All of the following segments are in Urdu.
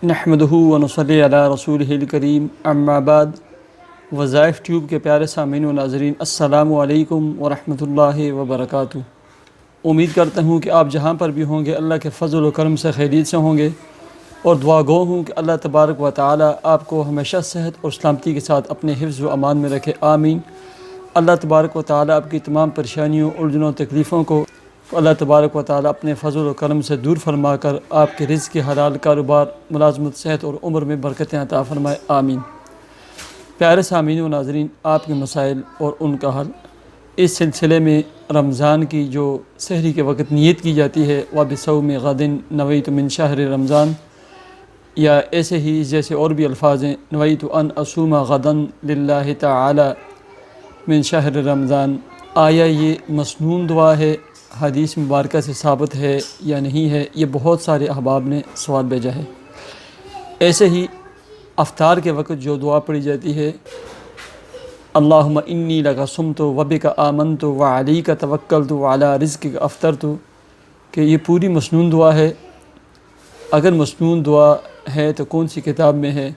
نحمدہ و نصلی علی رسولہ الکریم اما بعد۔ وظائف ٹیوب کے پیارے سامعین و ناظرین، السلام علیکم ورحمۃ اللہ وبرکاتہ۔ امید کرتا ہوں کہ آپ جہاں پر بھی ہوں گے اللہ کے فضل و کرم سے خیریت سے ہوں گے، اور دعا گو ہوں کہ اللہ تبارک و تعالی آپ کو ہمیشہ صحت اور سلامتی کے ساتھ اپنے حفظ و امان میں رکھے، آمین۔ اللہ تبارک و تعالی آپ کی تمام پریشانیوں، الجھنوں، تکلیفوں کو اللہ تبارک و تعالی اپنے فضل و کرم سے دور فرما کر آپ کے رزق، حلال کاروبار، ملازمت، صحت اور عمر میں برکتیں عطا فرمائے، آمین۔ پیارے سامعین و ناظرین، آپ کے مسائل اور ان کا حل، اس سلسلے میں رمضان کی جو سحری کے وقت نیت کی جاتی ہے، وَبِصَوْمِ غَدٍ نَوَيْتُ مِنْ شَهْرِ رمضان، یا ایسے ہی جیسے اور بھی الفاظ ہیں، نویت ان اصوم غدن للہ تعالی من شہر رمضان، آیا یہ مسنون دعا ہے، حدیث مبارکہ سے ثابت ہے یا نہیں ہے؟ یہ بہت سارے احباب نے سوال بھیجا ہے۔ ایسے ہی افطار کے وقت جو دعا پڑھی جاتی ہے، اللہم انی لک صمت وبک آمنت وعلیک توکلت وعلی رزقک افطرت، کہ یہ پوری مسنون دعا ہے۔ اگر مسنون دعا ہے تو کون سی کتاب میں ہے،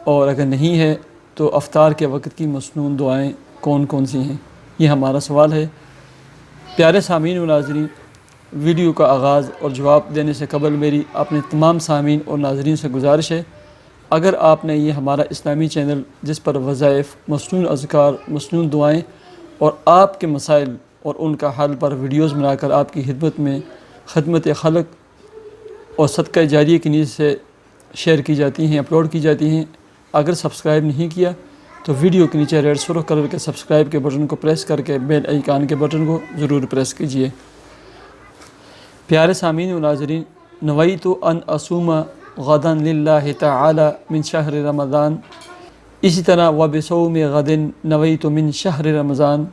اور اگر نہیں ہے تو افطار کے وقت کی مسنون دعائیں کون کون سی ہیں؟ یہ ہمارا سوال ہے۔ پیارے سامعین و ناظرین، ویڈیو کا آغاز اور جواب دینے سے قبل میری اپنے تمام سامعین اور ناظرین سے گزارش ہے، اگر آپ نے یہ ہمارا اسلامی چینل جس پر وظائف، مسنون اذکار، مسنون دعائیں اور آپ کے مسائل اور ان کا حل پر ویڈیوز بنا کر آپ کی خدمت میں خدمت خلق اور صدقہ جاریہ کی نیت سے شیئر کی جاتی ہیں، اپلوڈ کی جاتی ہیں، اگر سبسکرائب نہیں کیا تو ویڈیو کے نیچے ریڈ سرخ کلر کے سبسکرائب کے بٹن کو پریس کر کے بیل آئیکن کے بٹن کو ضرور پریس کیجیے۔ پیارے سامعین و ناظرین، نویت ان اصوم غدن للہ تعالی من شہر رمضان، اسی طرح وبصوم غد نویت من شہر رمضان،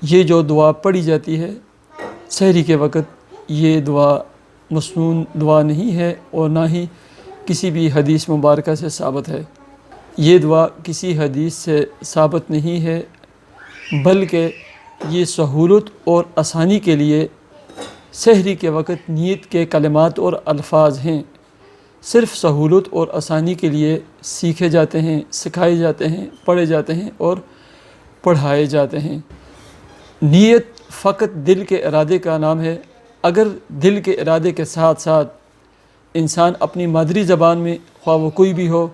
یہ جو دعا پڑھی جاتی ہے سحری کے وقت، یہ دعا مسنون دعا نہیں ہے اور نہ ہی کسی بھی حدیث مبارکہ سے ثابت ہے۔ یہ دعا کسی حدیث سے ثابت نہیں ہے، بلکہ یہ سہولت اور آسانی کے لیے سحری کے وقت نیت کے کلمات اور الفاظ ہیں، صرف سہولت اور آسانی کے لیے سیکھے جاتے ہیں، سکھائے جاتے ہیں، پڑھے جاتے ہیں اور پڑھائے جاتے ہیں۔ نیت فقط دل کے ارادے کا نام ہے۔ اگر دل کے ارادے کے ساتھ ساتھ انسان اپنی مادری زبان میں، خواہ وہ کوئی بھی ہو،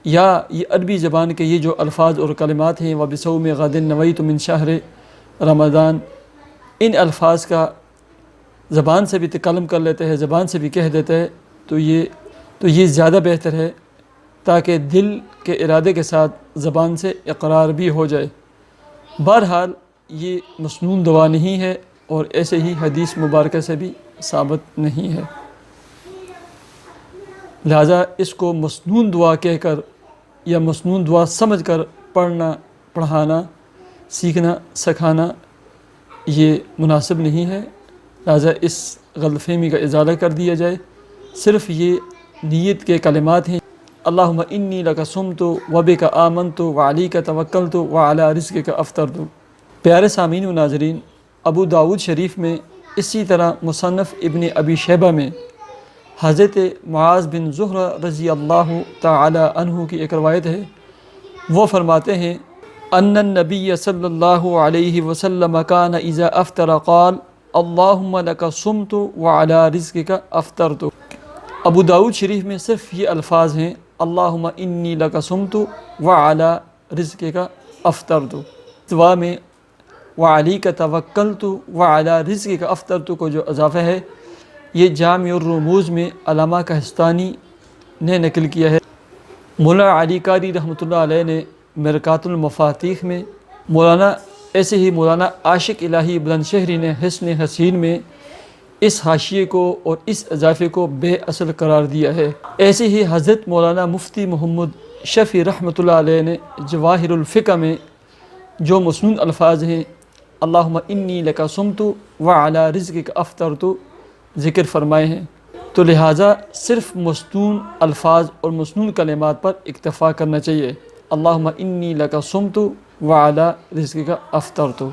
یا یہ عربی زبان کے یہ جو الفاظ اور کلمات ہیں، وَبِصَوْمِ غَدٍ نَوَيْتُ مِنْ شَهْرِ رمضان، ان الفاظ کا زبان سے بھی تکلم کر لیتے ہیں، زبان سے بھی کہہ دیتے ہیں، تو یہ زیادہ بہتر ہے، تاکہ دل کے ارادے کے ساتھ زبان سے اقرار بھی ہو جائے۔ بہرحال یہ مسنون دعا نہیں ہے اور ایسے ہی حدیث مبارکہ سے بھی ثابت نہیں ہے، لہٰذا اس کو مسنون دعا کہہ کر یا مسنون دعا سمجھ کر پڑھنا، پڑھانا، سیکھنا، سکھانا یہ مناسب نہیں ہے، لہٰذا اس غلط فہمی کا ازالہ کر دیا جائے۔ صرف یہ نیت کے کلمات ہیں، اللہم انی لک صمت وبک آمنت وعلیک توکلت وعلی رزقک افطرت۔ پیارے سامعین و ناظرین، ابو داود شریف میں، اسی طرح مصنف ابن ابی شیبہ میں حضرت معاذ بن زہرہ رضی اللہ تعالی عنہ کی ایک روایت ہے، وہ فرماتے ہیں ان النبی صلی اللہ علیہ وسلم کان اذا افطر قال اللہم لک صمت وعلی رزقک افطرت۔ ابو داود شریف میں صرف یہ الفاظ ہیں، اللہم انی لک صمت وعلی رزقک افطرت۔ دعا میں وعلیک توکلت وعلی رزقک افطرت کو جو اضافہ ہے، یہ جامع الرموز میں علامہ کہستانی نے نقل کیا ہے۔ مولانا علی قاری رحمۃ اللہ علیہ نے مرقات المفاتیح میں، ایسے ہی مولانا عاشق الہی بلند شہری نے حسن حسین میں اس حاشیے کو اور اس اضافے کو بے اصل قرار دیا ہے۔ ایسے ہی حضرت مولانا مفتی محمد شفیع رحمۃ اللہ علیہ نے جواہر الفقہ میں جو مسنون الفاظ ہیں، اللہم انی لک صمت وعلی رزقک افطرت، ذکر فرمائے ہیں، تو لہٰذا صرف مسنون الفاظ اور مسنون کلمات پر اکتفا کرنا چاہیے۔ اللہم انی لک صمت وعلی رزقک افطرت،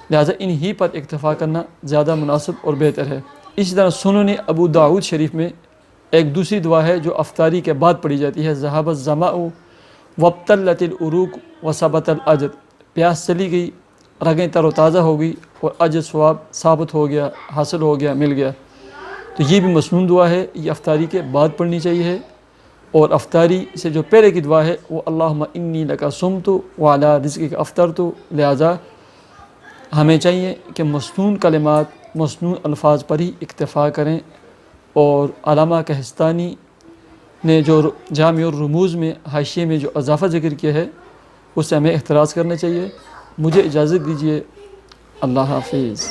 لہٰذا انہی پر اکتفا کرنا زیادہ مناسب اور بہتر ہے۔ اسی طرح سنن ابو داود شریف میں ایک دوسری دعا ہے جو افطاری کے بعد پڑھی جاتی ہے، ذہب الظمأ وابتلت العروق وثبت الاجر، پیاس چلی گئی، رگیں تر و تازہ ہو گئی اور اجر ثواب ثابت ہو گیا، حاصل ہو گیا، مل گیا۔ تو یہ بھی مسنون دعا ہے، یہ افطاری کے بعد پڑھنی چاہیے۔ اور افطاری سے جو پہلے کی دعا ہے وہ اللہم انی لک صمت وعلی رزقک افطرت، لہٰذا ہمیں چاہیے کہ مسنون کلمات، مسنون الفاظ پر ہی اکتفا کریں۔ اور علامہ کہستانی نے جو جامع الرموز میں حاشیے میں جو اضافہ ذکر کیا ہے اس سے ہمیں احتراز کرنا چاہیے۔ مجھے اجازت دیجیے، اللہ حافظ۔